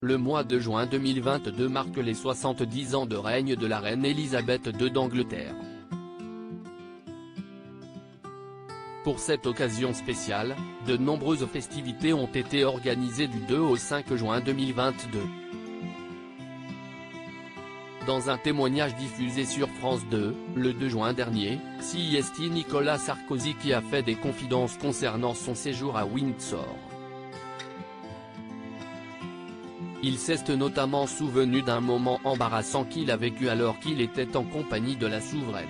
Le mois de juin 2022 marque les 70 ans de règne de la reine Elisabeth II d'Angleterre. Pour cette occasion spéciale, de nombreuses festivités ont été organisées du 2 au 5 juin 2022. Dans un témoignage diffusé sur France 2, le 2 juin dernier, c'est Nicolas Sarkozy qui a fait des confidences concernant son séjour à Windsor. Il s'est notamment souvenu d'un moment embarrassant qu'il a vécu alors qu'il était en compagnie de la souveraine.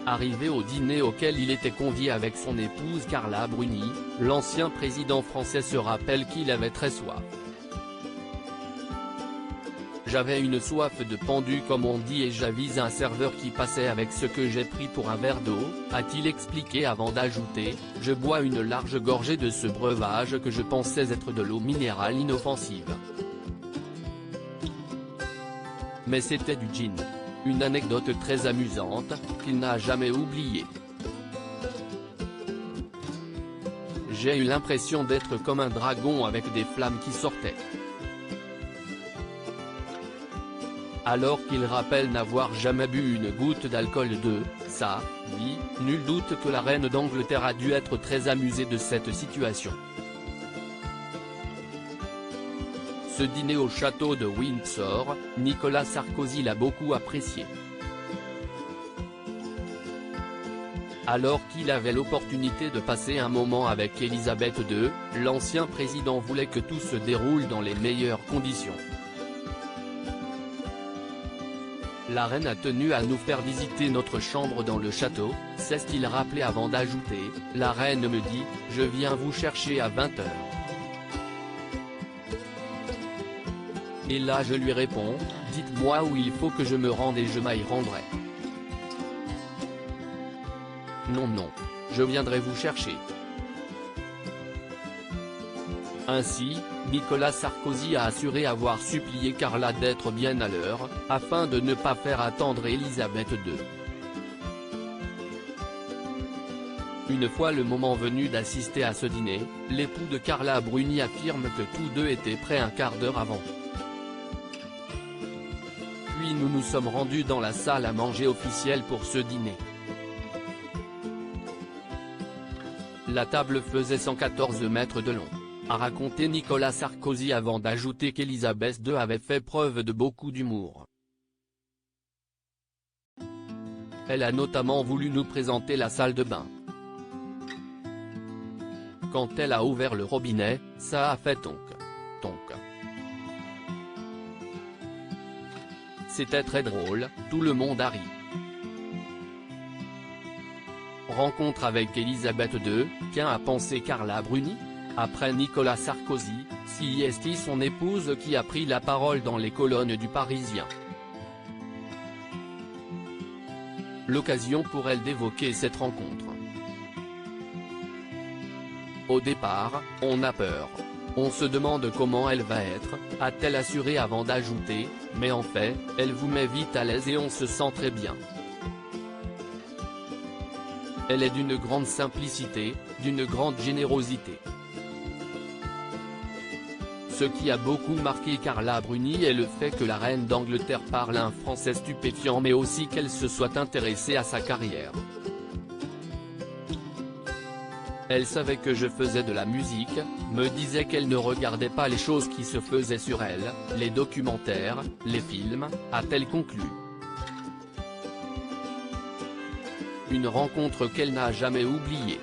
Arrivé au dîner auquel il était convié avec son épouse Carla Bruni, l'ancien président français se rappelle qu'il avait très soif. J'avais une soif de pendu comme on dit et j'avise un serveur qui passait avec ce que j'ai pris pour un verre d'eau, a-t-il expliqué avant d'ajouter, je bois une large gorgée de ce breuvage que je pensais être de l'eau minérale inoffensive. Mais c'était du gin. Une anecdote très amusante, qu'il n'a jamais oubliée. J'ai eu l'impression d'être comme un dragon avec des flammes qui sortaient. Alors qu'il rappelle n'avoir jamais bu une goutte d'alcool de sa vie, nul doute que la reine d'Angleterre a dû être très amusée de cette situation. Ce dîner au château de Windsor, Nicolas Sarkozy l'a beaucoup apprécié. Alors qu'il avait l'opportunité de passer un moment avec Elisabeth II, l'ancien président voulait que tout se déroule dans les meilleures conditions. La reine a tenu à nous faire visiter notre chambre dans le château, s'est-il rappelé avant d'ajouter, la reine me dit, je viens vous chercher à 20h. Et là je lui réponds, dites-moi où il faut que je me rende et je m'y rendrai. Non, je viendrai vous chercher. Ainsi, Nicolas Sarkozy a assuré avoir supplié Carla d'être bien à l'heure, afin de ne pas faire attendre Elisabeth II. Une fois le moment venu d'assister à ce dîner, l'époux de Carla Bruni affirme que tous deux étaient prêts un quart d'heure avant. Puis nous nous sommes rendus dans la salle à manger officielle pour ce dîner. La table faisait 114 mètres de long, a raconté Nicolas Sarkozy avant d'ajouter qu'Elisabeth II avait fait preuve de beaucoup d'humour. Elle a notamment voulu nous présenter la salle de bain. Quand elle a ouvert le robinet, ça a fait tonk. C'était très drôle, tout le monde a ri. Rencontre avec Elisabeth II, qu'en a pensé Carla Bruni? Après Nicolas Sarkozy, c'est son épouse qui a pris la parole dans les colonnes du Parisien. L'occasion pour elle d'évoquer cette rencontre. Au départ, on a peur. On se demande comment elle va être, a-t-elle assuré avant d'ajouter, mais en fait, elle vous met vite à l'aise et on se sent très bien. Elle est d'une grande simplicité, d'une grande générosité. Ce qui a beaucoup marqué Carla Bruni est le fait que la reine d'Angleterre parle un français stupéfiant mais aussi qu'elle se soit intéressée à sa carrière. Elle savait que je faisais de la musique, me disait qu'elle ne regardait pas les choses qui se faisaient sur elle, les documentaires, les films, a-t-elle conclu. Une rencontre qu'elle n'a jamais oubliée.